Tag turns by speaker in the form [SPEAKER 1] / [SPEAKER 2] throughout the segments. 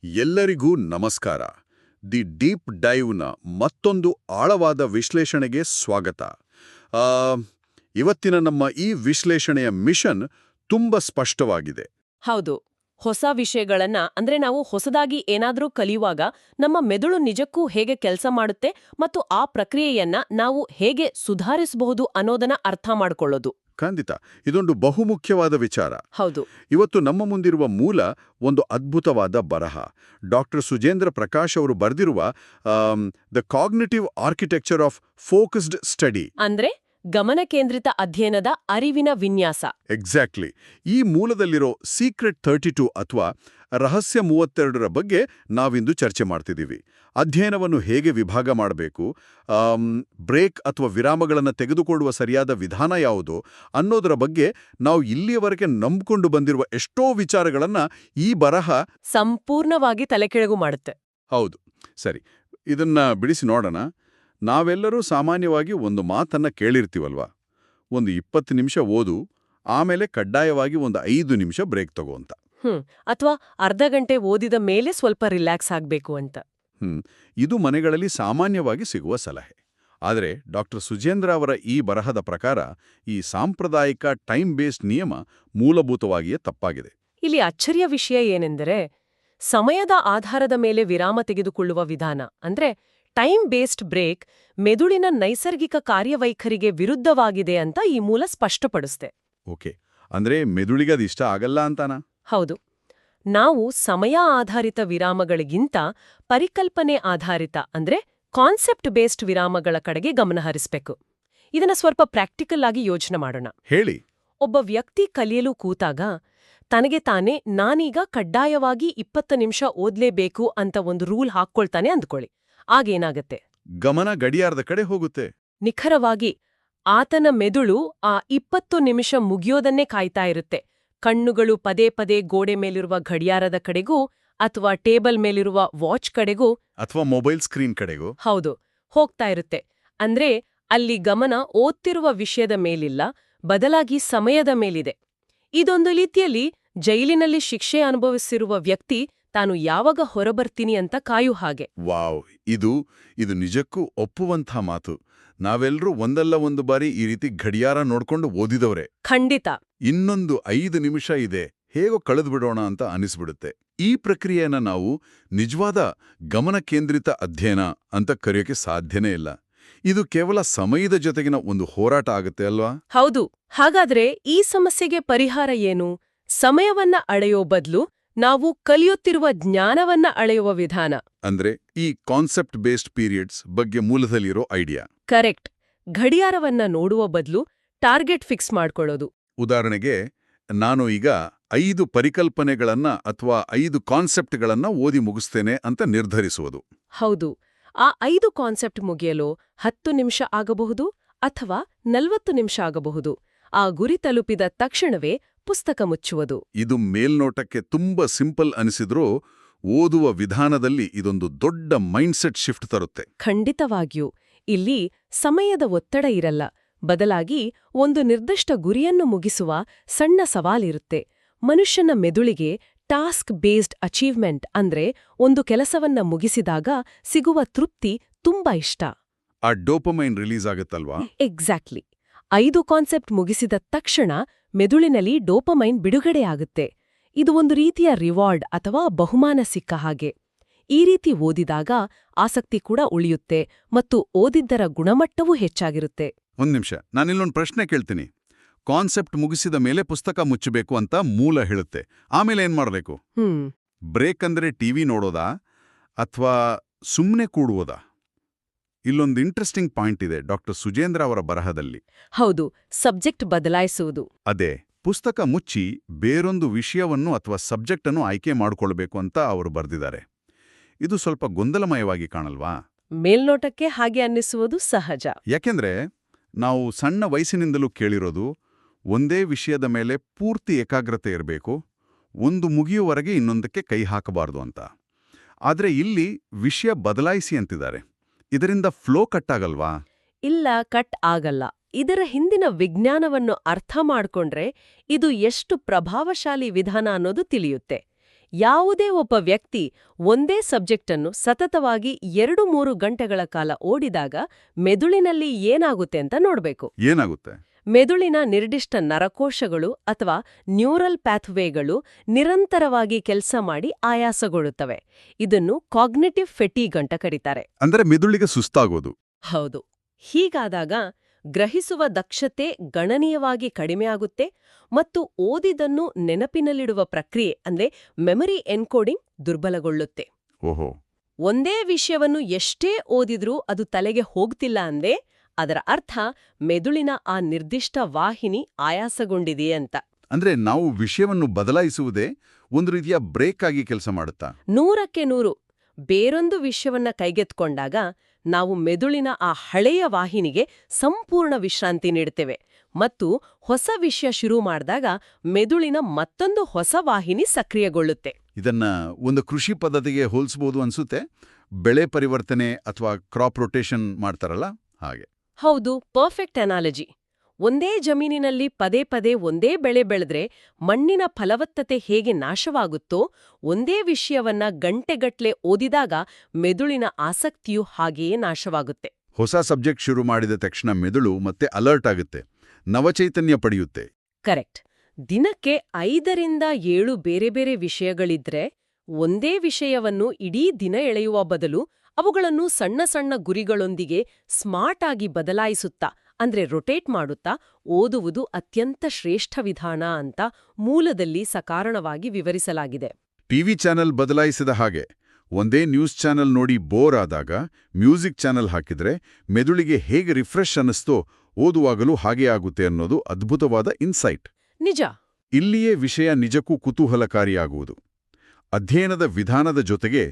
[SPEAKER 1] ಎಲ್ಲರಿಗೂ ನಮಸ್ಕಾರ. The deep ಡೈವ್ನ ಮತ್ತೊಂದು ಆಳವಾದ ವಿಶ್ಲೇಷಣೆಗೆ ಸ್ವಾಗತ. ಆ, ಇವತ್ತಿನ ನಮ್ಮ ಈ ವಿಶ್ಲೇಷಣೆಯ ಮಿಷನ್ ತುಂಬ ಸ್ಪಷ್ಟವಾಗಿದೆ.
[SPEAKER 2] ಹೌದು, ಹೊಸ ವಿಷಯಗಳನ್ನ ಅಂದ್ರೆ ನಾವು ಹೊಸದಾಗಿ ಏನಾದ್ರೂ ಕಲಿಯುವಾಗ ನಮ್ಮ ಮೆದುಳು ನಿಜಕ್ಕೂ ಹೇಗೆ ಕೆಲಸ ಮಾಡುತ್ತೆ ಮತ್ತು ಆ ಪ್ರಕ್ರಿಯೆಯನ್ನ ನಾವು ಹೇಗೆ ಸುಧಾರಿಸಬಹುದು ಅನ್ನೋದನ್ನ ಅರ್ಥ ಮಾಡ್ಕೊಳ್ಳೋದು.
[SPEAKER 1] ಖಂಡಿತ, ಇದೊಂದು ಬಹುಮುಖ್ಯವಾದ ವಿಚಾರ.
[SPEAKER 2] ಹೌದು,
[SPEAKER 1] ಇವತ್ತು ನಮ್ಮ ಮುಂದಿರುವ ಮೂಲ ಒಂದು ಅದ್ಭುತವಾದ ಬರಹ. ಡಾಕ್ಟರ್ ಸುಜೇಂದ್ರ ಪ್ರಕಾಶ್ ಅವರು ಬರೆದಿರುವ the cognitive architecture of focused study,
[SPEAKER 2] ಅಂದ್ರೆ ಗಮನ ಕೇಂದ್ರಿತ ಅಧ್ಯಯನದ ಅರಿವಿನ ವಿನ್ಯಾಸ.
[SPEAKER 1] ಎಕ್ಸಾಕ್ಟ್ಲಿ. ಈ ಮೂಲದಲ್ಲಿರೋ ಸೀಕ್ರೆಟ್ 32 ಅಥವಾ ರಹಸ್ಯ 32ರ ಬಗ್ಗೆ ನಾವಿಂದು ಚರ್ಚೆ ಮಾಡ್ತಿದ್ದೀವಿ. ಅಧ್ಯಯನವನ್ನು ಹೇಗೆ ವಿಭಾಗ ಮಾಡಬೇಕು, ಬ್ರೇಕ್ ಅಥವಾ ವಿರಾಮಗಳನ್ನು ತೆಗೆದುಕೊಳ್ಳುವ ಸರಿಯಾದ ವಿಧಾನ ಯಾವುದು ಅನ್ನೋದರ ಬಗ್ಗೆ ನಾವು ಇಲ್ಲಿಯವರೆಗೆ ನಂಬಿಕೊಂಡು ಬಂದಿರುವ ಎಷ್ಟೋ ವಿಚಾರಗಳನ್ನು ಈ ಬರಹ
[SPEAKER 2] ಸಂಪೂರ್ಣವಾಗಿ ತಲೆಕೆಳಗು ಮಾಡುತ್ತೆ.
[SPEAKER 1] ಹೌದು. ಸರಿ, ಇದನ್ನ ಬಿಡಿಸಿ ನೋಡೋಣ. ನಾವೆಲ್ಲರೂ ಸಾಮಾನ್ಯವಾಗಿ ಒಂದು ಮಾತನ್ನ ಕೇಳಿರ್ತೀವಲ್ವಾ, ಒಂದು 20 ನಿಮಿಷ ಓದು, ಆಮೇಲೆ ಕಡ್ಡಾಯವಾಗಿ ಒಂದು 5 ನಿಮಿಷ ಬ್ರೇಕ್ ತಗೋ ಅಂತ.
[SPEAKER 2] ಅಥವಾ ಅರ್ಧ ಗಂಟೆ ಓದಿದ ಮೇಲೆ ಸ್ವಲ್ಪ ರಿಲ್ಯಾಕ್ಸ್ ಆಗ್ಬೇಕು ಅಂತ.
[SPEAKER 1] ಇದು ಮನೆಗಳಲ್ಲಿ ಸಾಮಾನ್ಯವಾಗಿ ಸಿಗುವ ಸಲಹೆ. ಆದರೆ ಡಾಕ್ಟರ್ ಸುಜೇಂದ್ರ ಅವರ ಈ ಬರಹದ ಪ್ರಕಾರ ಈ ಸಾಂಪ್ರದಾಯಿಕ ಟೈಮ್ ಬೇಸ್ಡ್ ನಿಯಮ ಮೂಲಭೂತವಾಗಿಯೇ ತಪ್ಪಾಗಿದೆ.
[SPEAKER 2] ಇಲ್ಲಿ ಅಚ್ಚರಿಯ ವಿಷಯ ಏನೆಂದರೆ, ಸಮಯದ ಆಧಾರದ ಮೇಲೆ ವಿರಾಮ ತೆಗೆದುಕೊಳ್ಳುವ ವಿಧಾನ ಅಂದ್ರೆ ಟೈಮ್ ಬೇಸ್ಡ್ ಬ್ರೇಕ್ ಮೆದುಳಿನ ನೈಸರ್ಗಿಕ ಕಾರ್ಯವೈಖರಿಗೆ ವಿರುದ್ಧವಾಗಿದೆ ಅಂತ ಈ ಮೂಲ ಸ್ಪಷ್ಟಪಡಿಸುತ್ತೆ.
[SPEAKER 1] ಓಕೆ, ಅಂದ್ರೆ ಮೆದುಳಿಗದು ಇಷ್ಟ ಆಗಲ್ಲ ಅಂತಾನಾ?
[SPEAKER 2] ಹೌದು. ನಾವು ಸಮಯ ಆಧಾರಿತ ವಿರಾಮಗಳಿಗಿಂತ ಪರಿಕಲ್ಪನೆ ಆಧಾರಿತ ಅಂದ್ರೆ ಕಾನ್ಸೆಪ್ಟ್ ಬೇಸ್ಡ್ ವಿರಾಮಗಳ ಕಡೆಗೆ ಗಮನ ಹರಿಸಬೇಕು. ಇದನ್ನ ಸ್ವಲ್ಪ ಪ್ರಾಕ್ಟಿಕಲ್ ಆಗಿ ಯೋಚನೆ ಮಾಡೋಣ.
[SPEAKER 1] ಹೇಳಿ.
[SPEAKER 2] ಒಬ್ಬ ವ್ಯಕ್ತಿ ಕಲಿಯಲು ಕೂತಾಗ ತನಗೆ ತಾನೇ ನಾನೀಗ ಕಡ್ಡಾಯವಾಗಿ 20 ನಿಮಿಷ ಓದ್ಲೇಬೇಕು ಅಂತ ಒಂದು ರೂಲ್ ಹಾಕ್ಕೊಳ್ತಾನೆ ಅಂದ್ಕೊಳ್ಳಿ. ಆಗೇನಾಗತ್ತೆ?
[SPEAKER 1] ಗಮನ ಗಡಿಯಾರದ ಕಡೆ ಹೋಗುತ್ತೆ.
[SPEAKER 2] ನಿಖರವಾಗಿ ಆತನ ಮೆದುಳು ಆ 20 ನಿಮಿಷ ಮುಗಿಯೋದನ್ನೇ ಕಾಯ್ತಾ ಇರುತ್ತೆ. ಕಣ್ಣುಗಳು ಪದೇ ಪದೇ ಗೋಡೆ ಮೇಲಿರುವ ಗಡಿಯಾರದ ಕಡೆಗೂ ಅಥವಾ ಟೇಬಲ್ ಮೇಲಿರುವ ವಾಚ್ ಕಡೆಗೂ
[SPEAKER 1] ಅಥವಾ ಮೊಬೈಲ್ ಸ್ಕ್ರೀನ್ ಕಡೆಗೂ
[SPEAKER 2] ಹೌದು ಹೋಗ್ತಾ ಇರುತ್ತೆ. ಅಂದ್ರೆ ಅಲ್ಲಿ ಗಮನ ಓದ್ತಿರುವ ವಿಷಯದ ಮೇಲಿಲ್ಲ, ಬದಲಾಗಿ ಸಮಯದ ಮೇಲಿದೆ. ಇದೊಂದು ರೀತಿಯಲ್ಲಿ ಜೈಲಿನಲ್ಲಿ ಶಿಕ್ಷೆ ಅನುಭವಿಸಿರುವ ವ್ಯಕ್ತಿ ತಾನು ಯಾವಾಗ ಹೊರಬರ್ತೀನಿ ಅಂತ ಕಾಯು ಹಾಗೆ.
[SPEAKER 1] ವಾವ್, ಇದು ನಿಜಕ್ಕೂ ಒಪ್ಪುವಂಥ ಮಾತು. ನಾವೆಲ್ಲರೂ ಒಂದಲ್ಲ ಒಂದು ಬಾರಿ ಈ ರೀತಿ ಗಡಿಯಾರ ನೋಡ್ಕೊಂಡು ಓದಿದವ್ರೆ.
[SPEAKER 2] ಖಂಡಿತ.
[SPEAKER 1] ಇನ್ನೊಂದು 5 ನಿಮಿಷ ಇದೆ, ಹೇಗೋ ಕಳೆದ್ಬಿಡೋಣ ಅಂತ ಅನಿಸ್ಬಿಡುತ್ತೆ. ಈ ಪ್ರಕ್ರಿಯೆಯನ್ನ ನಾವು ನಿಜವಾದ ಗಮನ ಕೇಂದ್ರಿತ ಅಧ್ಯಯನ ಅಂತ ಕರೆಯೋಕೆ ಸಾಧ್ಯನೇ ಇಲ್ಲ. ಇದು ಕೇವಲ ಸಮಯದ ಜೊತೆಗಿನ ಒಂದು ಹೋರಾಟ ಆಗುತ್ತೆ ಅಲ್ವಾ?
[SPEAKER 2] ಹೌದು. ಹಾಗಾದ್ರೆ ಈ ಸಮಸ್ಯೆಗೆ ಪರಿಹಾರ ಏನು? ಸಮಯವನ್ನ ಅಳೆಯೋ ಬದಲು ನಾವು ಕಲಿಯುತ್ತಿರುವ ಜ್ಞಾನವನ್ನ ಅಳೆಯುವ ವಿಧಾನ,
[SPEAKER 1] ಅಂದ್ರೆ ಈ ಕಾನ್ಸೆಪ್ಟ್ ಬೇಸ್ಡ್ ಪೀರಿಯಡ್ಸ್ ಬಗ್ಗೆ ಮೂಲದಲ್ಲಿರೋ ಐಡಿಯಾ.
[SPEAKER 2] ಕರೆಕ್ಟ್. ಗಡಿಯಾರವನ್ನ ನೋಡುವ ಬದಲು ಟಾರ್ಗೆಟ್ ಫಿಕ್ಸ್ ಮಾಡ್ಕೊಳ್ಳೋದು.
[SPEAKER 1] ಉದಾಹರಣೆಗೆ, ನಾನು ಈಗ 5 ಪರಿಕಲ್ಪನೆಗಳನ್ನ ಅಥವಾ 5 ಕಾನ್ಸೆಪ್ಟ್ಗಳನ್ನ ಓದಿ ಮುಗಿಸ್ತೇನೆ ಅಂತ ನಿರ್ಧರಿಸುವುದು.
[SPEAKER 2] ಹೌದು. ಆ 5 ಕಾನ್ಸೆಪ್ಟ್ ಮುಗಿಯಲು 10 ನಿಮಿಷ ಆಗಬಹುದು ಅಥವಾ 40 ನಿಮಿಷ ಆಗಬಹುದು. ಆ ಗುರಿ ತಲುಪಿದ ತಕ್ಷಣವೇ ಪುಸ್ತಕ ಮುಚ್ಚುವುದು.
[SPEAKER 1] ಇದು ಮೇಲ್ನೋಟಕ್ಕೆ ತುಂಬಾ ಸಿಂಪಲ್ ಅನಿಸಿದ್ರೂ ಓದುವ ವಿಧಾನದಲ್ಲಿ ಇದೊಂದು ದೊಡ್ಡ ಮೈಂಡ್ಸೆಟ್ ಶಿಫ್ಟ್ ತರುತ್ತೆ.
[SPEAKER 2] ಖಂಡಿತವಾಗಿಯೂ. ಇಲ್ಲಿ ಸಮಯದ ಒತ್ತಡ ಇರಲ್ಲ, ಬದಲಾಗಿ ಒಂದು ನಿರ್ದಿಷ್ಟ ಗುರಿಯನ್ನು ಮುಗಿಸುವ ಸಣ್ಣ ಸವಾಲಿರುತ್ತೆ. ಮನುಷ್ಯನ ಮೆದುಳಿಗೆ ಟಾಸ್ಕ್ ಬೇಸ್ಡ್ ಅಚೀವ್ಮೆಂಟ್ ಅಂದ್ರೆ ಒಂದು ಕೆಲಸವನ್ನ ಮುಗಿಸಿದಾಗ ಸಿಗುವ ತೃಪ್ತಿ ತುಂಬಾ ಇಷ್ಟ.
[SPEAKER 1] ಆ ಡೋಪಮೈನ್ ರಿಲೀಸ್ ಆಗುತ್ತಲ್ವಾ?
[SPEAKER 2] ಎಕ್ಸಾಕ್ಟ್ಲಿ. 5 ಕಾನ್ಸೆಪ್ಟ್ ಮುಗಿಸಿದ ತಕ್ಷಣ ಮೆದುಳಿನಲ್ಲಿ ಡೋಪಮೈನ್ ಬಿಡುಗಡೆಯಾಗುತ್ತೆ. ಇದು ಒಂದು ರೀತಿಯ ರಿವಾರ್ಡ್ ಅಥವಾ ಬಹುಮಾನ ಸಿಕ್ಕ ಹಾಗೆ. ಈ ರೀತಿ ಓದಿದಾಗ ಆಸಕ್ತಿ ಕೂಡ ಉಳಿಯುತ್ತೆ ಮತ್ತು ಓದಿದ್ದರ ಗುಣಮಟ್ಟವೂ ಹೆಚ್ಚಾಗಿರುತ್ತೆ.
[SPEAKER 1] ಒಂದ್ ನಿಮಿಷ, ನಾನಿಲ್ಲೊಂದು ಪ್ರಶ್ನೆ ಕೇಳ್ತೀನಿ. ಕಾನ್ಸೆಪ್ಟ್ ಮುಗಿಸಿದ ಮೇಲೆ ಪುಸ್ತಕ ಮುಚ್ಚಬೇಕು ಅಂತ ಮೂಲ ಹೇಳುತ್ತೆ. ಆಮೇಲೆ ಏನ್ ಮಾಡ್ಬೇಕು? ಬ್ರೇಕ್ ಅಂದ್ರೆ ಟಿವಿ ನೋಡೋದಾ ಅಥವಾ ಸುಮ್ನೆ ಕೂಡುವುದಾ? ಇಲ್ಲೊಂದು ಇಂಟ್ರೆಸ್ಟಿಂಗ್ ಪಾಯಿಂಟ್ ಇದೆ ಡಾಕ್ಟರ್ ಸುಜೇಂದ್ರ ಅವರ ಬರಹದಲ್ಲಿ.
[SPEAKER 2] ಹೌದು, ಸಬ್ಜೆಕ್ಟ್ ಬದಲಾಯಿಸುವುದು.
[SPEAKER 1] ಅದೇ, ಪುಸ್ತಕ ಮುಚ್ಚಿ ಬೇರೊಂದು ವಿಷಯವನ್ನು ಅಥವಾ ಸಬ್ಜೆಕ್ಟ್ ಅನ್ನು ಆಯ್ಕೆ ಮಾಡಿಕೊಳ್ಬೇಕು ಅಂತ ಅವರು ಬರೆದಿದ್ದಾರೆ. ಇದು ಸ್ವಲ್ಪ ಗೊಂದಲಮಯವಾಗಿ ಕಾಣಲ್ವಾ?
[SPEAKER 2] ಮೇಲ್ನೋಟಕ್ಕೆ ಹಾಗೆ ಅನ್ನಿಸುವುದು ಸಹಜ.
[SPEAKER 1] ಯಾಕೆಂದ್ರೆ ನಾವು ಸಣ್ಣ ವಯಸ್ಸಿನಿಂದಲೂ ಕೇಳಿರೋದು ಒಂದೇ ವಿಷಯದ ಮೇಲೆ ಪೂರ್ತಿ ಏಕಾಗ್ರತೆ ಇರಬೇಕು, ಒಂದು ಮುಗಿಯುವವರೆಗೆ ಇನ್ನೊಂದಕ್ಕೆ ಕೈ ಹಾಕಬಾರ್ದು ಅಂತ. ಆದ್ರೆ ಇಲ್ಲಿ ವಿಷಯ ಬದಲಾಯಿಸಿ ಅಂತಿದ್ದಾರೆ. ಇದರಿಂದ ಫ್ಲೋ ಕಟ್ ಆಗಲ್ವಾ?
[SPEAKER 2] ಇಲ್ಲ, ಕಟ್ ಆಗಲ್ಲ. ಇದರ ಹಿಂದಿನ ವಿಜ್ಞಾನವನ್ನು ಅರ್ಥ ಮಾಡ್ಕೊಂಡ್ರೆ ಇದು ಎಷ್ಟು ಪ್ರಭಾವಶಾಲಿ ವಿಧಾನ ಅನ್ನೋದು ತಿಳಿಯುತ್ತೆ. ಯಾವುದೇ ಒಬ್ಬ ವ್ಯಕ್ತಿ ಒಂದೇ ಸಬ್ಜೆಕ್ಟನ್ನು ಸತತವಾಗಿ 2-3 ಗಂಟೆಗಳ ಕಾಲ ಓದಿದಾಗ ಮೆದುಳಿನಲ್ಲಿ ಏನಾಗುತ್ತೆ ಅಂತ ನೋಡ್ಬೇಕು.
[SPEAKER 1] ಏನಾಗುತ್ತೆ?
[SPEAKER 2] ಮೆದುಳಿನ ನಿರ್ದಿಷ್ಟ ನರಕೋಶಗಳು ಅಥವಾ ನ್ಯೂರಲ್ ಪ್ಯಾಥ್ವೇಗಳು ನಿರಂತರವಾಗಿ ಕೆಲಸ ಮಾಡಿ ಆಯಾಸಗೊಳ್ಳುತ್ತವೆ. ಇದನ್ನು ಕಾಗ್ನಿಟಿವ್ ಫೆಟೀಗ್ ಅಂತ ಕರೀತಾರೆ.
[SPEAKER 1] ಅಂದ್ರೆ ಮೆದುಳಿಗೆ ಸುಸ್ತಾಗೋದು.
[SPEAKER 2] ಹೌದು. ಹೀಗಾದಾಗ ಗ್ರಹಿಸುವ ದಕ್ಷತೆ ಗಣನೀಯವಾಗಿ ಕಡಿಮೆಯಾಗುತ್ತೆ ಮತ್ತು ಓದಿದನ್ನು ನೆನಪಿನಲ್ಲಿಡುವ ಪ್ರಕ್ರಿಯೆ ಅಂದ್ರೆ ಮೆಮರಿ ಎನ್ಕೋಡಿಂಗ್ ದುರ್ಬಲಗೊಳ್ಳುತ್ತೆ.
[SPEAKER 1] ಓಹೋ.
[SPEAKER 2] ಒಂದೇ ವಿಷಯವನ್ನು ಎಷ್ಟೇ ಓದಿದ್ರೂ ಅದು ತಲೆಗೆ ಹೋಗ್ತಿಲ್ಲ ಅಂದೇ ಅದರ ಅರ್ಥ ಮೆದುಳಿನ ಆ ನಿರ್ದಿಷ್ಟ ವಾಹಿನಿ ಆಯಾಸಗೊಂಡಿದೆ ಅಂತ.
[SPEAKER 1] ಅಂದ್ರೆ ನಾವು ವಿಷಯವನ್ನು ಬದಲಾಯಿಸುವುದೇ ಒಂದು ರೀತಿಯ ಬ್ರೇಕ್ ಆಗಿ ಕೆಲಸ ಮಾಡುತ್ತಾ?
[SPEAKER 2] 100% ಬೇರೊಂದು ವಿಷಯವನ್ನ ಕೈಗೆತ್ಕೊಂಡಾಗ ನಾವು ಮೆದುಳಿನ ಆ ಹಳೆಯ ವಾಹಿನಿಗೆ ಸಂಪೂರ್ಣ ವಿಶ್ರಾಂತಿ ನೀಡುತ್ತೇವೆ ಮತ್ತು ಹೊಸ ವಿಷಯ ಶುರು ಮಾಡಿದಾಗ ಮೆದುಳಿನ ಮತ್ತೊಂದು ಹೊಸ ವಾಹಿನಿ ಸಕ್ರಿಯಗೊಳ್ಳುತ್ತೆ.
[SPEAKER 1] ಇದನ್ನ ಒಂದು ಕೃಷಿ ಪದ್ಧತಿಗೆ ಹೋಲಿಸಬಹುದು ಅನ್ಸುತ್ತೆ. ಬೆಳೆ ಪರಿವರ್ತನೆ ಅಥವಾ ಕ್ರಾಪ್ ರೊಟೇಷನ್ ಮಾಡ್ತಾರಲ್ಲ ಹಾಗೆ.
[SPEAKER 2] ಹೌದು, ಪರ್ಫೆಕ್ಟ್ ಅನಾಲಜಿ. ಒಂದೇ ಜಮೀನಿನಲ್ಲಿ ಪದೇ ಪದೇ ಒಂದೇ ಬೆಳೆ ಬೆಳೆದ್ರೆ ಮಣ್ಣಿನ ಫಲವತ್ತತೆ ಹೇಗೆ ನಾಶವಾಗುತ್ತೋ ಒಂದೇ ವಿಷಯವನ್ನ ಗಂಟೆಗಟ್ಲೆ ಓದಿದಾಗ ಮೆದುಳಿನ ಆಸಕ್ತಿಯು ಹಾಗೆಯೇ ನಾಶವಾಗುತ್ತೆ.
[SPEAKER 1] ಹೊಸ ಸಬ್ಜೆಕ್ಟ್ ಶುರು ಮಾಡಿದ ತಕ್ಷಣ ಮೆದುಳು ಮತ್ತೆ ಅಲರ್ಟ್ ಆಗುತ್ತೆ, ನವಚೈತನ್ಯ ಪಡೆಯುತ್ತೆ.
[SPEAKER 2] ಕರೆಕ್ಟ್. ದಿನಕ್ಕೆ 5-7 ಬೇರೆ ಬೇರೆ ವಿಷಯಗಳಿದ್ರೆ ಒಂದೇ ವಿಷಯವನ್ನು ಇಡೀ ದಿನ ಎಳೆಯುವ ಬದಲು ಅವುಗಳನ್ನು ಸಣ್ಣ ಸಣ್ಣ ಗುರಿಗಳೊಂದಿಗೆ ಸ್ಮಾರ್ಟ್ ಆಗಿ ಬದಲಾಯಿಸುತ್ತಾ ಅಂದ್ರೆ ರೊಟೇಟ್ ಮಾಡುತ್ತಾ ಓದುವುದು ಅತ್ಯಂತ ಶ್ರೇಷ್ಠ ವಿಧಾನ ಅಂತ ಮೂಲದಲ್ಲಿ ಸಕಾರಣವಾಗಿ ವಿವರಿಸಲಾಗಿದೆ.
[SPEAKER 1] ಟಿವಿ ಚಾನೆಲ್ ಬದಲಾಯಿಸಿದ ಹಾಗೆ ಒಂದೇ ನ್ಯೂಸ್ ಚಾನೆಲ್ ನೋಡಿ ಬೋರ್ ಆದಾಗ ಮ್ಯೂಸಿಕ್ ಚಾನೆಲ್ ಹಾಕಿದ್ರೆ ಮೆದುಳಿಗೆ ಹೇಗೆ ರಿಫ್ರೆಶ್ ಅನ್ನಿಸ್ತೋ ಓದುವಾಗಲೂ ಹಾಗೇ ಆಗುತ್ತೆ ಅನ್ನೋದು ಅದ್ಭುತವಾದ ಇನ್ಸೈಟ್.
[SPEAKER 2] ನಿಜ.
[SPEAKER 1] ಇಲ್ಲಿಯೇ ವಿಷಯ ನಿಜಕ್ಕೂ ಕುತೂಹಲಕಾರಿಯಾಗುವುದು. ಅಧ್ಯಯನದ ವಿಧಾನದ ಜೊತೆಗೆ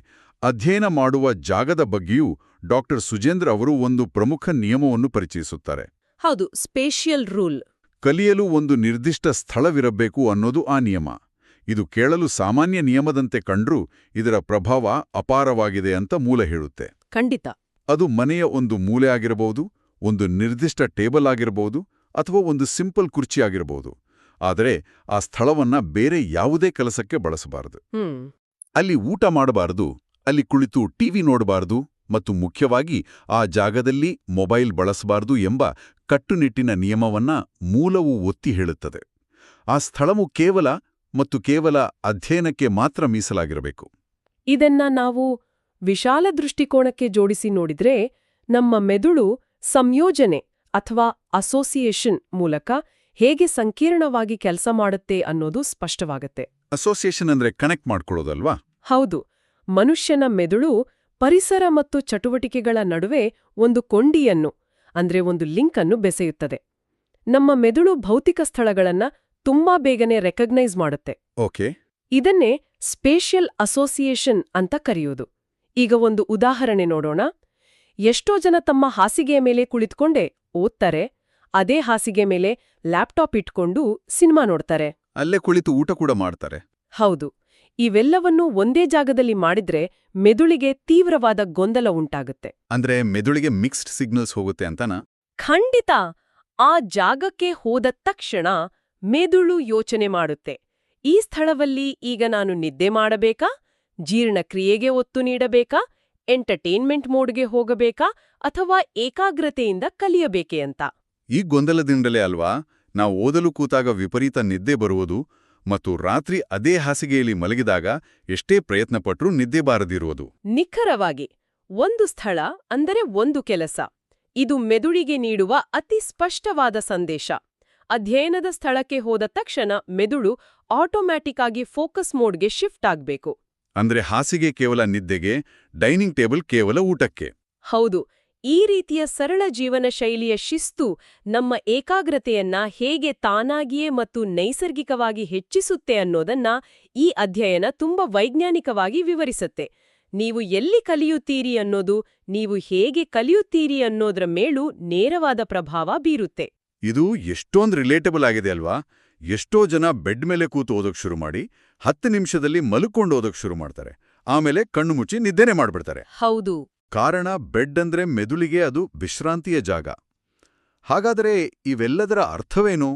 [SPEAKER 1] ಅಧ್ಯಯನ ಮಾಡುವ ಜಾಗದ ಬಗ್ಗೆಯೂ ಡಾಕ್ಟರ್ ಸುಜೇಂದ್ರ ಅವರು ಒಂದು ಪ್ರಮುಖ ನಿಯಮವನ್ನು ಪರಿಚಯಿಸುತ್ತಾರೆ.
[SPEAKER 2] ಹೌದು, ಸ್ಪೇಷಿಯಲ್ ರೂಲ್.
[SPEAKER 1] ಕಲಿಯಲು ಒಂದು ನಿರ್ದಿಷ್ಟ ಸ್ಥಳವಿರಬೇಕು ಅನ್ನೋದು ಆ ನಿಯಮ. ಇದು ಕೇಳಲು ಸಾಮಾನ್ಯ ನಿಯಮದಂತೆ ಕಂಡ್ರೂ ಇದರ ಪ್ರಭಾವ ಅಪಾರವಾಗಿದೆ ಅಂತ ಮೂಲ ಹೇಳುತ್ತೆ.
[SPEAKER 2] ಖಂಡಿತ.
[SPEAKER 1] ಅದು ಮನೆಯ ಒಂದು ಮೂಲೆ ಆಗಿರಬಹುದು, ಒಂದು ನಿರ್ದಿಷ್ಟ ಟೇಬಲ್ ಆಗಿರಬಹುದು, ಅಥವಾ ಒಂದು ಸಿಂಪಲ್ ಕುರ್ಚಿ ಆಗಿರಬಹುದು. ಆದರೆ ಆ ಸ್ಥಳವನ್ನ ಬೇರೆ ಯಾವುದೇ ಕೆಲಸಕ್ಕೆ ಬಳಸಬಾರದು. ಅಲ್ಲಿ ಊಟ ಮಾಡಬಾರದು, ಅಲ್ಲಿ ಕುಳಿತು ಟಿವಿ ನೋಡಬಾರದು ಮತ್ತು ಮುಖ್ಯವಾಗಿ ಆ ಜಾಗದಲ್ಲಿ ಮೊಬೈಲ್ ಬಳಸಬಾರದು ಎಂಬ ಕಟ್ಟುನಿಟ್ಟಿನ ನಿಯಮವನ್ನ ಮೂಲವು ಒತ್ತಿ ಹೇಳುತ್ತದೆ. ಆ ಸ್ಥಳವು ಕೇವಲ ಅಧ್ಯಯನಕ್ಕೆ ಮಾತ್ರ ಮೀಸಲಾಗಿರಬೇಕು.
[SPEAKER 2] ಇದನ್ನ ನಾವು ವಿಶಾಲ ದೃಷ್ಟಿಕೋನಕ್ಕೆ ಜೋಡಿಸಿ ನೋಡಿದ್ರೆ ನಮ್ಮ ಮೆದುಳು ಸಂಯೋಜನೆ ಅಥವಾ ಅಸೋಸಿಯೇಷನ್ ಮೂಲಕ ಹೇಗೆ ಸಂಕೀರ್ಣವಾಗಿ ಕೆಲಸ ಮಾಡುತ್ತೆ ಅನ್ನೋದು ಸ್ಪಷ್ಟವಾಗತ್ತೆ.
[SPEAKER 1] ಅಸೋಸಿಯೇಷನ್ ಅಂದ್ರೆ ಕನೆಕ್ಟ್ ಮಾಡ್ಕೊಳ್ಳೋದಲ್ವಾ?
[SPEAKER 2] ಹೌದು. ಮನುಷ್ಯನ ಮೆದುಳು ಪರಿಸರ ಮತ್ತು ಚಟುವಟಿಕೆಗಳ ನಡುವೆ ಒಂದು ಕೊಂಡಿಯನ್ನು ಅಂದ್ರೆ ಒಂದು ಲಿಂಕ್ ಅನ್ನು ಬೆಸೆಯುತ್ತದೆ. ನಮ್ಮ ಮೆದುಳು ಭೌತಿಕ ಸ್ಥಳಗಳನ್ನ ತುಂಬಾ ಬೇಗನೆ ರೆಕಗ್ನೈಸ್ ಮಾಡುತ್ತೆ.
[SPEAKER 1] ಓಕೆ.
[SPEAKER 2] ಇದನ್ನೇ ಸ್ಪೇಷಿಯಲ್ ಅಸೋಸಿಯೇಷನ್ ಅಂತ ಕರೆಯೋದು. ಈಗ ಒಂದು ಉದಾಹರಣೆ ನೋಡೋಣ. ಎಷ್ಟೋ ಜನ ತಮ್ಮ ಹಾಸಿಗೆಯ ಮೇಲೆ ಕುಳಿತುಕೊಂಡೇ ಓದ್ತಾರೆ, ಅದೇ ಹಾಸಿಗೆ ಮೇಲೆ ಲ್ಯಾಪ್ಟಾಪ್ ಇಟ್ಕೊಂಡು ಸಿನಿಮಾ ನೋಡ್ತಾರೆ.
[SPEAKER 1] ಅಲ್ಲೇ ಕುಳಿತು ಊಟ ಕೂಡ ಮಾಡ್ತಾರೆ.
[SPEAKER 2] ಹೌದು. ಇವೆಲ್ಲವನ್ನೂ ಒಂದೇ ಜಾಗದಲ್ಲಿ ಮಾಡಿದ್ರೆ ಮೆದುಳಿಗೆ ತೀವ್ರವಾದ ಗೊಂದಲ ಉಂಟಾಗುತ್ತೆ.
[SPEAKER 1] ಅಂದ್ರೆ ಮೆದುಳಿಗೆ ಮಿಕ್ಸ್ಡ್ ಸಿಗ್ನಲ್ಸ್ ಹೋಗುತ್ತೆ ಅಂತನಾ?
[SPEAKER 2] ಖಂಡಿತ. ಆ ಜಾಗಕ್ಕೆ ಹೋದ ತಕ್ಷಣ ಮೆದುಳು ಯೋಚನೆ ಮಾಡುತ್ತೆ, ಈ ಸ್ಥಳದಲ್ಲಿ ಈಗ ನಾನು ನಿದ್ದೆ ಮಾಡಬೇಕಾ, ಜೀರ್ಣಕ್ರಿಯೆಗೆ ಒತ್ತು ನೀಡಬೇಕಾ, ಎಂಟರ್ಟೈನ್ಮೆಂಟ್ ಮೋಡ್ಗೆ ಹೋಗಬೇಕಾ ಅಥವಾ ಏಕಾಗ್ರತೆಯಿಂದ ಕಲಿಯಬೇಕೆ ಅಂತ.
[SPEAKER 1] ಈ ಗೊಂದಲದಿಂದಲೇ ಅಲ್ವಾ ನಾವು ಓದಲು ಕೂತಾಗ ವಿಪರೀತ ನಿದ್ದೆ ಬರುವುದು ಮತ್ತು ರಾತ್ರಿ ಅದೇ ಹಾಸಿಗೆಯಲ್ಲಿ ಮಲಗಿದಾಗ ಎಷ್ಟೇ ಪ್ರಯತ್ನಪಟ್ರೂ ನಿದ್ದೆ ಬಾರದಿರುವುದು.
[SPEAKER 2] ನಿಖರವಾಗಿ. ಒಂದು ಸ್ಥಳ ಅಂದರೆ ಒಂದು ಕೆಲಸ. ಇದು ಮೆದುಳಿಗೆ ನೀಡುವ ಅತಿ ಸ್ಪಷ್ಟವಾದ ಸಂದೇಶ. ಅಧ್ಯಯನದ ಸ್ಥಳಕ್ಕೆ ಹೋದ ತಕ್ಷಣ ಮೆದುಳು ಆಟೋಮ್ಯಾಟಿಕ್ ಆಗಿ ಫೋಕಸ್ ಮೋಡ್ಗೆ ಶಿಫ್ಟ್ ಆಗ್ಬೇಕು.
[SPEAKER 1] ಅಂದ್ರೆ ಹಾಸಿಗೆ ಕೇವಲ ನಿದ್ದೆಗೆ, ಡೈನಿಂಗ್ ಟೇಬಲ್ ಕೇವಲ ಊಟಕ್ಕೆ.
[SPEAKER 2] ಹೌದು. ಈ ರೀತಿಯ ಸರಳ ಜೀವನ ಶೈಲಿಯ ಶಿಸ್ತು ನಮ್ಮ ಏಕಾಗ್ರತೆಯನ್ನ ಹೇಗೆ ತಾನಾಗಿಯೇ ಮತ್ತು ನೈಸರ್ಗಿಕವಾಗಿ ಹೆಚ್ಚಿಸುತ್ತೆ ಅನ್ನೋದನ್ನ ಈ ಅಧ್ಯಯನ ತುಂಬಾ ವೈಜ್ಞಾನಿಕವಾಗಿ ವಿವರಿಸುತ್ತೆ. ನೀವು ಎಲ್ಲಿ ಕಲಿಯುತ್ತೀರಿ ಅನ್ನೋದು ನೀವು ಹೇಗೆ ಕಲಿಯುತ್ತೀರಿ ಅನ್ನೋದ್ರ ಮೇಲೂ ನೇರವಾದ ಪ್ರಭಾವ ಬೀರುತ್ತೆ.
[SPEAKER 1] ಇದು ಎಷ್ಟೊಂದು ರಿಲೇಟಬಲ್ ಆಗಿದೆ ಅಲ್ವಾ? ಎಷ್ಟೋ ಜನ ಬೆಡ್ ಮೇಲೆ ಕೂತು ಓದೋಕ್ ಶುರು ಮಾಡಿ 10 ನಿಮಿಷದಲ್ಲಿ ಮಲ್ಕೊಂಡು ಓದೋಕ್ ಶುರು ಮಾಡ್ತಾರೆ. ಆಮೇಲೆ ಕಣ್ಣು ಮುಚ್ಚಿ ನಿದ್ದೆನೆ ಮಾಡ್ಬಿಡ್ತಾರೆ.
[SPEAKER 2] ಹೌದು.
[SPEAKER 1] ಕಾರಣ ಬೆಡ್ ಅಂದ್ರೆ ಮೆದುಳಿಗೆ ಅದು ವಿಶ್ರಾಂತಿಯ ಜಾಗ. ಹಾಗಾದರೆ ಇವೆಲ್ಲದರ ಅರ್ಥವೇನು?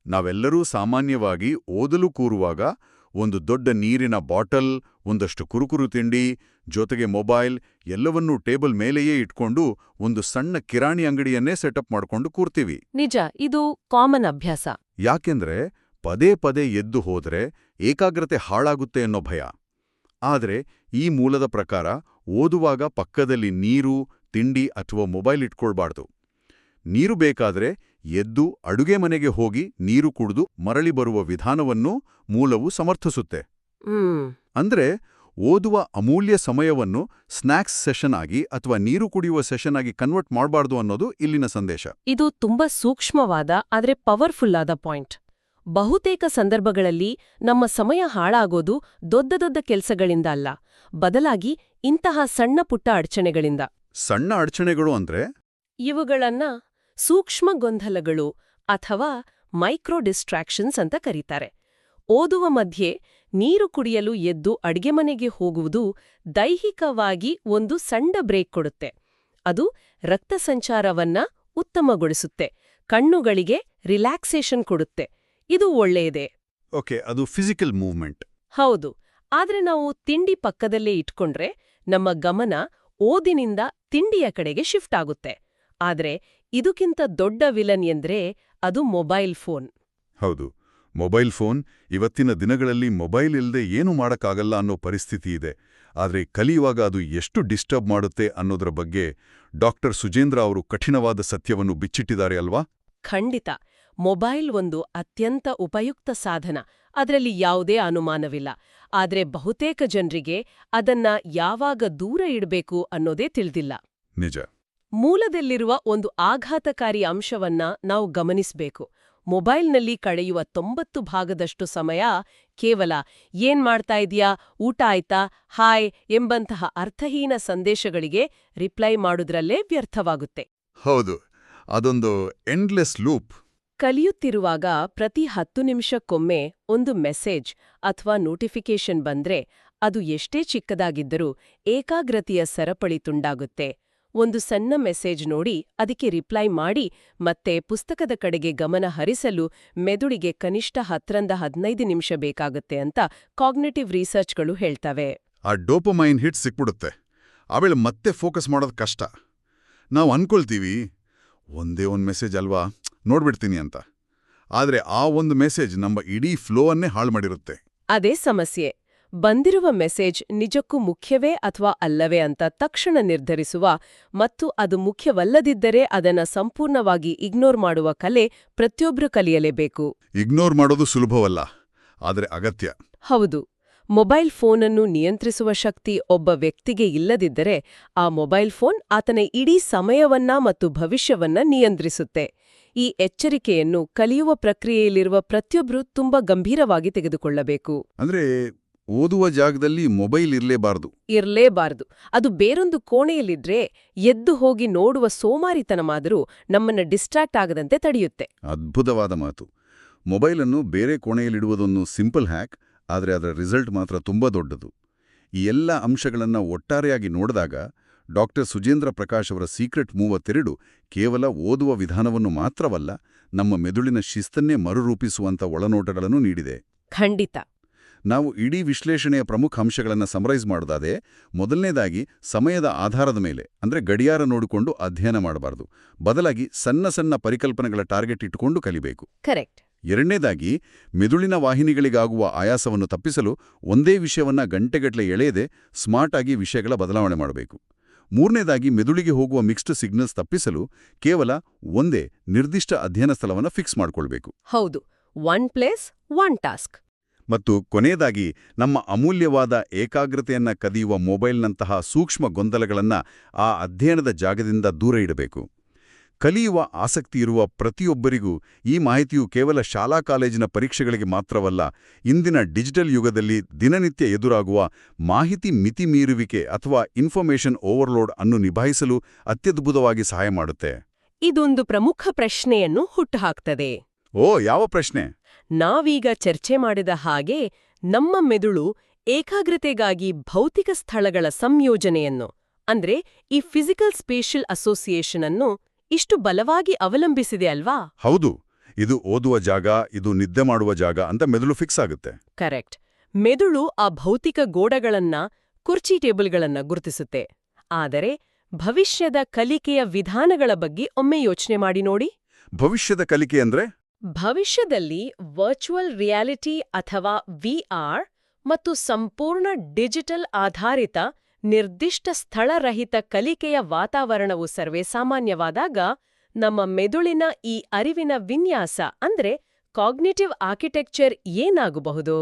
[SPEAKER 1] ನಾವೆಲ್ಲರೂ ಸಾಮಾನ್ಯವಾಗಿ ಓದಲು ಕೂರುವಾಗ ಒಂದು ದೊಡ್ಡ ನೀರಿನ ಬಾಟಲ್, ಒಂದಷ್ಟು ಕುರುಕುರು ತಿಂಡಿ, ಜೊತೆಗೆ ಮೊಬೈಲ್ ಎಲ್ಲವನ್ನೂ ಟೇಬಲ್ ಮೇಲೆಯೇ ಇಟ್ಕೊಂಡು ಒಂದು ಸಣ್ಣ ಕಿರಾಣಿ ಅಂಗಡಿಯನ್ನೇ ಸೆಟಪ್ ಮಾಡ್ಕೊಂಡು ಕೂರ್ತೀವಿ.
[SPEAKER 2] ನಿಜ, ಇದು ಕಾಮನ್ ಅಭ್ಯಾಸ.
[SPEAKER 1] ಯಾಕೆಂದ್ರೆ ಪದೇ ಪದೇ ಎದ್ದು ಹೋದ್ರೆ ಏಕಾಗ್ರತೆ ಹಾಳಾಗುತ್ತೆ ಅನ್ನೋ ಭಯ. ಆದ್ರೆ ಈ ಮೂಲದ ಪ್ರಕಾರ ಓದುವಾಗ ಪಕ್ಕದಲ್ಲಿ ನೀರು, ತಿಂಡಿ ಅಥವಾ ಮೊಬೈಲ್ ಇಟ್ಕೊಳ್ಬಾರ್ದು. ನೀರು ಬೇಕಾದ್ರೆ ಎದ್ದು ಅಡುಗೆ ಮನೆಗೆ ಹೋಗಿ ನೀರು ಕುಡಿದು ಮರಳಿ ಬರುವ ವಿಧಾನವನ್ನು ಮೂಲವು ಸಮರ್ಥಿಸುತ್ತೆ. ಅಂದ್ರೆ ಓದುವ ಅಮೂಲ್ಯ ಸಮಯವನ್ನು ಸ್ನ್ಯಾಕ್ಸ್ ಸೆಷನ್ ಆಗಿ ಅಥವಾ ನೀರು ಕುಡಿಯುವ ಸೆಷನ್ ಆಗಿ ಕನ್ವರ್ಟ್ ಮಾಡಬಾರ್ದು ಅನ್ನೋದು ಇಲ್ಲಿನ ಸಂದೇಶ.
[SPEAKER 2] ಇದು ತುಂಬಾ ಸೂಕ್ಷ್ಮವಾದ ಆದ್ರೆ ಪವರ್ಫುಲ್ ಆದ ಪಾಯಿಂಟ್. ಬಹುತೇಕ ಸಂದರ್ಭಗಳಲ್ಲಿ ನಮ್ಮ ಸಮಯ ಹಾಳಾಗೋದು ದೊಡ್ಡ ದೊಡ್ಡ ಕೆಲಸಗಳಿಂದ ಅಲ್ಲ, ಬದಲಾಗಿ ಇಂತಹ ಸಣ್ಣ ಪುಟ್ಟ ಅಡಚಣೆಗಳಿಂದ.
[SPEAKER 1] ಸಣ್ಣ ಅಡಚಣೆಗಳು ಅಂದ್ರೆ
[SPEAKER 2] ಇವುಗಳನ್ನ ಸೂಕ್ಷ್ಮ ಗೊಂದಲಗಳು ಅಥವಾ ಮೈಕ್ರೋ ಡಿಸ್ಟ್ರಾಕ್ಷನ್ಸ್ ಅಂತ ಕರೀತಾರೆ. ಓದುವ ಮಧ್ಯೆ ನೀರು ಕುಡಿಯಲು ಎದ್ದು ಅಡ್ಗೆಮನೆಗೆ ಹೋಗುವುದು ದೈಹಿಕವಾಗಿ ಒಂದು ಸಣ್ಣ ಬ್ರೇಕ್ ಕೊಡುತ್ತೆ. ಅದು ರಕ್ತ ಸಂಚಾರವನ್ನ ಉತ್ತಮಗೊಳಿಸುತ್ತೆ, ಕಣ್ಣುಗಳಿಗೆ ರಿಲ್ಯಾಕ್ಸೇಷನ್ ಕೊಡುತ್ತೆ. ಇದು ಒಳ್ಳೆಯದೇ.
[SPEAKER 1] ಓಕೆ, ಅದು ಫಿಸಿಕಲ್ ಮೂವ್ಮೆಂಟ್.
[SPEAKER 2] ಹೌದು. ಆದ್ರೆ ನಾವು ತಿಂಡಿ ಪಕ್ಕದಲ್ಲೇ ಇಟ್ಕೊಂಡ್ರೆ ನಮ್ಮ ಗಮನ ಓದಿನಿಂದ ತಿಂಡಿಯ ಕಡೆಗೆ ಶಿಫ್ಟ್ ಆಗುತ್ತೆ. ಆದ್ರೆ ಇದಕ್ಕಿಂತ ದೊಡ್ಡ ವಿಲನ್ ಎಂದ್ರೆ ಅದು ಮೊಬೈಲ್ ಫೋನ್.
[SPEAKER 1] ಹೌದು, ಮೊಬೈಲ್ ಫೋನ್. ಇವತ್ತಿನ ದಿನಗಳಲ್ಲಿ ಮೊಬೈಲ್ ಇಲ್ಲದೆ ಏನೂ ಮಾಡಕ್ಕಾಗಲ್ಲ ಅನ್ನೋ ಪರಿಸ್ಥಿತಿ ಇದೆ. ಆದ್ರೆ ಕಲಿಯುವಾಗ ಅದು ಎಷ್ಟು ಡಿಸ್ಟರ್ಬ್ ಮಾಡುತ್ತೆ ಅನ್ನೋದರ ಬಗ್ಗೆ ಡಾಕ್ಟರ್ ಸುಜೇಂದ್ರ ಅವರು ಕಠಿಣವಾದ ಸತ್ಯವನ್ನು ಬಿಚ್ಚಿಟ್ಟಿದ್ದಾರೆ ಅಲ್ವಾ?
[SPEAKER 2] ಖಂಡಿತ. ಮೊಬೈಲ್ ಒಂದು ಅತ್ಯಂತ ಉಪಯುಕ್ತ ಸಾಧನ, ಅದರಲ್ಲಿ ಯಾವುದೇ ಅನುಮಾನವಿಲ್ಲ. ಆದ್ರೆ ಬಹುತೇಕ ಜನರಿಗೆ ಅದನ್ನ ಯಾವಾಗ ದೂರ ಇಡಬೇಕು ಅನ್ನೋದೇ ತಿಳಿದಿಲ್ಲ.
[SPEAKER 1] ನಿಜ.
[SPEAKER 2] ಮೂಲದಲ್ಲಿರುವ ಒಂದು ಆಘಾತಕಾರಿ ಅಂಶವನ್ನ ನಾವು ಗಮನಿಸಬೇಕು. ಮೊಬೈಲ್ನಲ್ಲಿ ಕಳೆಯುವ 90% ಸಮಯ ಕೇವಲ ಏನ್ ಮಾಡ್ತಾ ಇದೀಯಾ, ಊಟ ಆಯ್ತಾ, ಹಾಯ್ ಎಂಬಂತಹ ಅರ್ಥಹೀನ ಸಂದೇಶಗಳಿಗೆ ರಿಪ್ಲೈ ಮಾಡುದ್ರಲ್ಲೇ ವ್ಯರ್ಥವಾಗುತ್ತೆ.
[SPEAKER 1] ಹೌದು, ಅದೊಂದು ಎಂಡ್ಲೆಸ್ ಲೂಪ್.
[SPEAKER 2] ಕಲಿಯುತ್ತಿರುವಾಗ ಪ್ರತಿ 10 ನಿಮಿಷಕ್ಕೊಮ್ಮೆ ಒಂದು ಮೆಸೇಜ್ ಅಥವಾ ನೋಟಿಫಿಕೇಶನ್ ಬಂದ್ರೆ ಅದು ಎಷ್ಟೇ ಚಿಕ್ಕದಾಗಿದ್ದರೂ ಏಕಾಗ್ರತೆಯ ಸರಪಳಿ ತುಂಡಾಗುತ್ತೆ. ಒಂದು ಸಣ್ಣ ಮೆಸೇಜ್ ನೋಡಿ ಅದಕ್ಕೆ ರಿಪ್ಲೈ ಮಾಡಿ ಮತ್ತೆ ಪುಸ್ತಕದ ಕಡೆಗೆ ಗಮನ ಹರಿಸಲು ಮೆದುಳಿಗೆ ಕನಿಷ್ಠ 10-15 ನಿಮಿಷ ಬೇಕಾಗುತ್ತೆ ಅಂತ ಕಾಗ್ನಿಟಿವ್ ರಿಸರ್ಚ್ಗಳು ಹೇಳ್ತವೆ.
[SPEAKER 1] ಆ ಡೋಪಮೈನ್ ಹಿಟ್ ಸಿಕ್ಬಿಡುತ್ತೆ. ಆಮೇಲೆ ಮತ್ತೆ ಫೋಕಸ್ ಮಾಡೋದು ಕಷ್ಟ. ನಾವು ಅನ್ಕೊಳ್ತೀವಿ ಒಂದೇ ಒಂದು ಮೆಸೇಜ್ ಅಲ್ವಾ, ನೋಡ್ಬಿಡ್ತೀನಿ ಅಂತ. ಆದ್ರೆ ಆ ಒಂದು ಮೆಸೇಜ್ ನಮ್ಮ ಇಡೀ ಫ್ಲೋ ಅನ್ನೇ ಹಾಳು ಮಾಡಿರುತ್ತೆ.
[SPEAKER 2] ಅದೇ ಸಮಸ್ಯೆ. ಬಂದಿರುವ ಮೆಸೇಜ್ ನಿಜಕ್ಕೂ ಮುಖ್ಯವೇ ಅಥವಾ ಅಲ್ಲವೇ ಅಂತ ತಕ್ಷಣ ನಿರ್ಧರಿಸುವ ಮತ್ತು ಅದು ಮುಖ್ಯವಲ್ಲದಿದ್ದರೆ ಅದನ್ನ ಸಂಪೂರ್ಣವಾಗಿ ಇಗ್ನೋರ್ ಮಾಡುವ ಕಲೆ ಪ್ರತಿಯೊಬ್ರು ಕಲಿಯಲೇಬೇಕು.
[SPEAKER 1] ಇಗ್ನೋರ್ ಮಾಡೋದು ಸುಲಭವಲ್ಲ, ಆದ್ರೆ ಅಗತ್ಯ.
[SPEAKER 2] ಹೌದು. ಮೊಬೈಲ್ ಫೋನನ್ನು ನಿಯಂತ್ರಿಸುವ ಶಕ್ತಿ ಒಬ್ಬ ವ್ಯಕ್ತಿಗೆ ಇಲ್ಲದಿದ್ದರೆ ಆ ಮೊಬೈಲ್ ಫೋನ್ ಆತನ ಇಡೀ ಸಮಯವನ್ನ ಮತ್ತು ಭವಿಷ್ಯವನ್ನ ನಿಯಂತ್ರಿಸುತ್ತೆ. ಈ ಎಚ್ಚರಿಕೆಯನ್ನು ಕಲಿಯುವ ಪ್ರಕ್ರಿಯೆಯಲ್ಲಿರುವ ಪ್ರತಿಯೊಬ್ರು ತುಂಬಾ ಗಂಭೀರವಾಗಿ ತೆಗೆದುಕೊಳ್ಳಬೇಕು.
[SPEAKER 1] ಅಂದ್ರೆ ಓದುವ ಜಾಗದಲ್ಲಿ ಮೊಬೈಲ್
[SPEAKER 2] ಇರ್ಲೇಬಾರ್ದು. ಅದು ಬೇರೊಂದು ಕೋಣೆಯಲ್ಲಿದ್ರೆ ಎದ್ದು ಹೋಗಿ ನೋಡುವ ಸೋಮಾರಿತನಮಾದರೂ ನಮ್ಮನ್ನ ಡಿಸ್ಟ್ರಾಕ್ಟ್ ಆಗದಂತೆ ತಡೆಯುತ್ತೆ.
[SPEAKER 1] ಅದ್ಭುತವಾದ ಮಾತು. ಮೊಬೈಲನ್ನು ಬೇರೆ ಕೋಣೆಯಲ್ಲಿಡುವುದೊಂದು ಸಿಂಪಲ್ ಹ್ಯಾಕ್, ಆದರೆ ಅದರ ರಿಸಲ್ಟ್ ಮಾತ್ರ ತುಂಬಾ ದೊಡ್ಡದು. ಈ ಎಲ್ಲ ಅಂಶಗಳನ್ನು ಒಟ್ಟಾರೆಯಾಗಿ ನೋಡಿದಾಗ ಡಾಕ್ಟರ್ ಸುಜೇಂದ್ರ ಪ್ರಕಾಶ್ ಅವರ ಸೀಕ್ರೆಟ್ 32 ಕೇವಲ ಓದುವ ವಿಧಾನವನ್ನು ಮಾತ್ರವಲ್ಲ, ನಮ್ಮ ಮೆದುಳಿನ ಶಿಸ್ತನ್ನೇ ಮರುರೂಪಿಸುವಂಥ ಒಳನೋಟಗಳನ್ನು ನೀಡಿದೆ.
[SPEAKER 2] ಖಂಡಿತ.
[SPEAKER 1] ನಾವು ಇಡೀ ವಿಶ್ಲೇಷಣೆಯ ಪ್ರಮುಖ ಅಂಶಗಳನ್ನು ಸಮರೈಸ್ ಮಾಡೋದಾದೆ, ಮೊದಲನೇದಾಗಿ ಸಮಯದ ಆಧಾರದ ಮೇಲೆ ಅಂದ್ರೆ ಗಡಿಯಾರ ನೋಡಿಕೊಂಡು ಅಧ್ಯಯನ ಮಾಡಬಾರದು. ಬದಲಾಗಿ ಸಣ್ಣ ಸಣ್ಣ ಪರಿಕಲ್ಪನೆಗಳ ಟಾರ್ಗೆಟ್ ಇಟ್ಟುಕೊಂಡು ಕಲಿಬೇಕು.
[SPEAKER 2] ಕರೆಕ್ಟ್.
[SPEAKER 1] ಎರಡನೇದಾಗಿ ಮೆದುಳಿನ ವಾಹಿನಿಗಳಿಗಾಗುವ ಆಯಾಸವನ್ನು ತಪ್ಪಿಸಲು ಒಂದೇ ವಿಷಯವನ್ನ ಗಂಟೆಗಟ್ಟಲೆ ಎಳೆಯದೆ ಸ್ಮಾರ್ಟ್ ಆಗಿ ವಿಷಯಗಳ ಬದಲಾವಣೆ ಮಾಡಬೇಕು. ಮೂರನೇದಾಗಿ ಮೆದುಳಿಗೆ ಹೋಗುವ ಮಿಕ್ಸ್ಡ್ ಸಿಗ್ನಲ್ಸ್ ತಪ್ಪಿಸಲು ಕೇವಲ ಒಂದೇ ನಿರ್ದಿಷ್ಟ ಅಧ್ಯಯನ ಸ್ಥಳವನ್ನು ಫಿಕ್ಸ್ ಮಾಡಿಕೊಳ್ಬೇಕು.
[SPEAKER 2] ಹೌದು, ಒನ್ ಪ್ಲೇಸ್ ಒನ್ ಟಾಸ್ಕ್.
[SPEAKER 1] ಮತ್ತು ಕೊನೆಯದಾಗಿ ನಮ್ಮ ಅಮೂಲ್ಯವಾದ ಏಕಾಗ್ರತೆಯನ್ನ ಕದಿಯುವ ಮೊಬೈಲ್ನಂತಹ ಸೂಕ್ಷ್ಮ ಗೊಂದಲಗಳನ್ನ ಆ ಅಧ್ಯಯನದ ಜಾಗದಿಂದ ದೂರ ಇಡಬೇಕು. ಕಲಿಯುವ ಆಸಕ್ತಿಯಿರುವ ಪ್ರತಿಯೊಬ್ಬರಿಗೂ ಈ ಮಾಹಿತಿಯು ಕೇವಲ ಶಾಲಾ ಕಾಲೇಜಿನ ಪರೀಕ್ಷೆಗಳಿಗೆ ಮಾತ್ರವಲ್ಲ, ಇಂದಿನ ಡಿಜಿಟಲ್ ಯುಗದಲ್ಲಿ ದಿನನಿತ್ಯ ಎದುರಾಗುವ ಮಾಹಿತಿ ಮಿತಿಮೀರುವಿಕೆ ಅಥವಾ ಇನ್ಫಾರ್ಮೇಷನ್ ಓವರ್ಲೋಡ್ ಅನ್ನು ನಿಭಾಯಿಸಲು ಅತ್ಯದ್ಭುತವಾಗಿ ಸಹಾಯ ಮಾಡುತ್ತೆ.
[SPEAKER 2] ಇದೊಂದು ಪ್ರಮುಖ ಪ್ರಶ್ನೆಯನ್ನು ಹುಟ್ಟುಹಾಕ್ತದೆ.
[SPEAKER 1] ಓ, ಯಾವ ಪ್ರಶ್ನೆ?
[SPEAKER 2] ನಾವೀಗ ಚರ್ಚೆ ಮಾಡಿದ ಹಾಗೆ ನಮ್ಮ ಮೆದುಳು ಏಕಾಗ್ರತೆಗಾಗಿ ಭೌತಿಕ ಸ್ಥಳಗಳ ಸಂಯೋಜನೆಯನ್ನು ಅಂದ್ರೆ ಈ ಫಿಸಿಕಲ್ ಸ್ಪೇಷಿಯಲ್ ಅಸೋಸಿಯೇಷನ್ ಅನ್ನು ಇಷ್ಟು ಬಲವಾಗಿ ಅವಲಂಬಿಸಿದೆ ಅಲ್ವಾ?
[SPEAKER 1] ಹೌದು. ಇದು ಓದುವ ಜಾಗ, ಇದು ನಿದ್ದೆ ಮಾಡುವ ಜಾಗ ಅಂತ ಮೆದುಳು ಫಿಕ್ಸ್ ಆಗುತ್ತೆ.
[SPEAKER 2] ಕರೆಕ್ಟ್. ಮೆದುಳು ಆ ಭೌತಿಕ ಗೋಡೆಗಳನ್ನ ಕುರ್ಚಿ ಟೇಬಲ್ಗಳನ್ನ ಗುರುತಿಸುತ್ತೆ. ಆದರೆ ಭವಿಷ್ಯದ ಕಲಿಕೆಯ ವಿಧಾನಗಳ ಬಗ್ಗೆ ಒಮ್ಮೆ ಯೋಚನೆ ಮಾಡಿ ನೋಡಿ.
[SPEAKER 1] ಭವಿಷ್ಯದ ಕಲಿಕೆ ಅಂದ್ರೆ?
[SPEAKER 2] ಭವಿಷ್ಯದಲ್ಲಿ ವರ್ಚುವಲ್ ರಿಯಾಲಿಟಿ ಅಥವಾ ವಿಆರ್ ಮತ್ತು ಸಂಪೂರ್ಣ ಡಿಜಿಟಲ್ ಆಧಾರಿತ ನಿರ್ದಿಷ್ಟ ಸ್ಥಳರಹಿತ ಕಲಿಕೆಯ ವಾತಾವರಣವು ಸರ್ವೇಸಾಮಾನ್ಯವಾದಾಗ ನಮ್ಮ ಮೆದುಳಿನ ಈ ಅರಿವಿನ ವಿನ್ಯಾಸ ಅಂದ್ರೆ ಕಾಗ್ನಿಟಿವ್ ಆರ್ಕಿಟೆಕ್ಚರ್ ಏನಾಗಬಹುದು?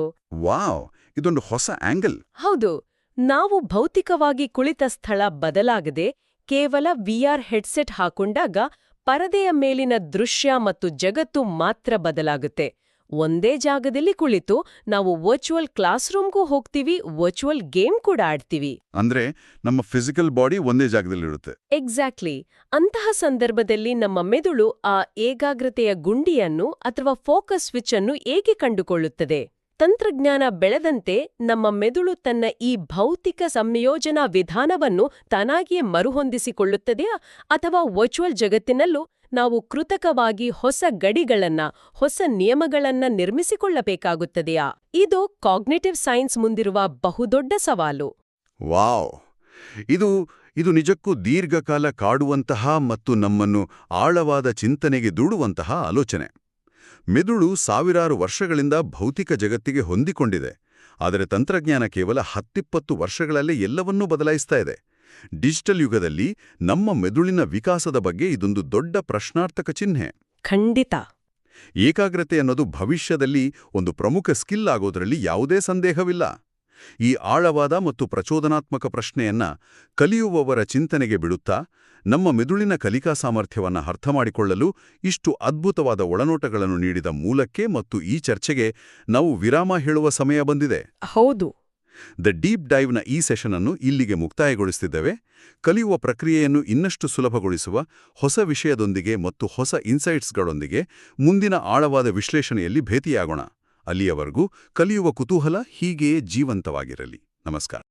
[SPEAKER 1] ವಾವ್, ಇದೊಂದು ಹೊಸ ಆಂಗಲ್.
[SPEAKER 2] ಹೌದು, ನಾವು ಭೌತಿಕವಾಗಿ ಕುಳಿತ ಸ್ಥಳ ಬದಲಾಗದೆ ಕೇವಲ ವಿಆರ್ ಹೆಡ್ಸೆಟ್ ಹಾಕೊಂಡಾಗ ಪರದೆಯ ಮೇಲಿನ ದೃಶ್ಯ ಮತ್ತು ಜಗತ್ತು ಮಾತ್ರ ಬದಲಾಗುತ್ತೆ. ಒಂದೇ ಜಾಗದಲ್ಲಿ ಕುಳಿತು ನಾವು ವರ್ಚುವಲ್ ಕ್ಲಾಸ್ ರೂಮ್ಗೂ ಹೋಗ್ತೀವಿ, ವರ್ಚುವಲ್ ಗೇಮ್ ಕೂಡ ಆಡ್ತೀವಿ.
[SPEAKER 1] ಅಂದ್ರೆ ನಮ್ಮ ಫಿಸಿಕಲ್ ಬಾಡಿ ಒಂದೇ ಜಾಗದಲ್ಲಿರುತ್ತೆ.
[SPEAKER 2] ಎಕ್ಸಾಕ್ಟ್ಲಿ. ಅಂತಹ ಸಂದರ್ಭದಲ್ಲಿ ನಮ್ಮ ಮೆದುಳು ಆ ಏಕಾಗ್ರತೆಯ ಗುಂಡಿಯನ್ನು ಅಥವಾ ಫೋಕಸ್ ಸ್ವಿಚ್ ಅನ್ನು ಏಕೆ ಕಂಡುಕೊಳ್ಳುತ್ತದೆ? ತಂತ್ರಜ್ಞಾನ ಬೆಳೆದಂತೆ ನಮ್ಮ ಮೆದುಳು ತನ್ನ ಈ ಭೌತಿಕ ಸಂಯೋಜನಾ ವಿಧಾನವನ್ನು ತಾನಾಗಿಯೇ ಮರುಹೊಂದಿಸಿಕೊಳ್ಳುತ್ತದೆಯಾ ಅಥವಾ ವರ್ಚುವಲ್ ಜಗತ್ತಿನಲ್ಲೂ ನಾವು ಕೃತಕವಾಗಿ ಹೊಸ ಗಡಿಗಳನ್ನ, ಹೊಸ ನಿಯಮಗಳನ್ನ ನಿರ್ಮಿಸಿಕೊಳ್ಳಬೇಕಾಗುತ್ತದೆಯಾ? ಇದು ಕಾಗ್ನಿಟಿವ್ ಸೈನ್ಸ್ ಮುಂದಿರುವ ಬಹುದೊಡ್ಡ ಸವಾಲು.
[SPEAKER 1] ವಾವ್, ಇದು ನಿಜಕ್ಕೂ ದೀರ್ಘಕಾಲ ಕಾಡುವಂತಹ ಮತ್ತು ನಮ್ಮನ್ನು ಆಳವಾದ ಚಿಂತನೆಗೆ ದೂಡುವಂತಹ ಆಲೋಚನೆ. ಮೆದುಳು ಸಾವಿರಾರು ವರ್ಷಗಳಿಂದ ಭೌತಿಕ ಜಗತ್ತಿಗೆ ಹೊಂದಿಕೊಂಡಿದೆ. ಆದರೆ ತಂತ್ರಜ್ಞಾನ ಕೇವಲ 10-20 ವರ್ಷಗಳಲ್ಲೇ ಎಲ್ಲವನ್ನೂ ಬದಲಾಯಿಸ್ತಾ ಇದೆ. ಡಿಜಿಟಲ್ ಯುಗದಲ್ಲಿ ನಮ್ಮ ಮೆದುಳಿನ ವಿಕಾಸದ ಬಗ್ಗೆ ಇದೊಂದು ದೊಡ್ಡ ಪ್ರಶ್ನಾರ್ಥಕ ಚಿಹ್ನೆ.
[SPEAKER 2] ಖಂಡಿತ.
[SPEAKER 1] ಏಕಾಗ್ರತೆ ಅನ್ನೋದು ಭವಿಷ್ಯದಲ್ಲಿ ಒಂದು ಪ್ರಮುಖ ಸ್ಕಿಲ್ ಆಗೋದ್ರಲ್ಲಿ ಯಾವುದೇ ಸಂದೇಹವಿಲ್ಲ. ಈ ಆಳವಾದ ಮತ್ತು ಪ್ರಚೋದನಾತ್ಮಕ ಪ್ರಶ್ನೆಯನ್ನ ಕಲಿಯುವವರ ಚಿಂತನೆಗೆ ಬಿಡುತ್ತಾ ನಮ್ಮ ಮೆದುಳಿನ ಕಲಿಕಾ ಸಾಮರ್ಥ್ಯವನ್ನ ಅರ್ಥಮಾಡಿಕೊಳ್ಳಲು ಇಷ್ಟು ಅದ್ಭುತವಾದ ಒಳನೋಟಗಳನ್ನು ನೀಡಿದ ಮೂಲಕ್ಕೆ ಮತ್ತು ಈ ಚರ್ಚೆಗೆ ನಾವು ವಿರಾಮ ಹೇಳುವ ಸಮಯ ಬಂದಿದೆ.
[SPEAKER 2] ಹೌದು.
[SPEAKER 1] ದ ಡೀಪ್ ಡೈವ್ನ ಈ ಸೆಷನ್ ಅನ್ನು ಇಲ್ಲಿಗೆ ಮುಕ್ತಾಯಗೊಳಿಸುತ್ತಿದ್ದೇವೆ. ಕಲಿಯುವ ಪ್ರಕ್ರಿಯೆಯನ್ನು ಇನ್ನಷ್ಟು ಸುಲಭಗೊಳಿಸುವ ಹೊಸ ವಿಷಯದೊಂದಿಗೆ ಮತ್ತು ಹೊಸ ಇನ್ಸೈಟ್ಸ್ಗಳೊಂದಿಗೆ ಮುಂದಿನ ಆಳವಾದ ವಿಶ್ಲೇಷಣೆಯಲ್ಲಿ ಭೇಟಿಯಾಗೋಣ. ಅಲ್ಲಿಯವರೆಗೂ ಕಲಿಯುವ ಕುತೂಹಲ ಹೀಗೆಯೇ ಜೀವಂತವಾಗಿರಲಿ. ನಮಸ್ಕಾರ.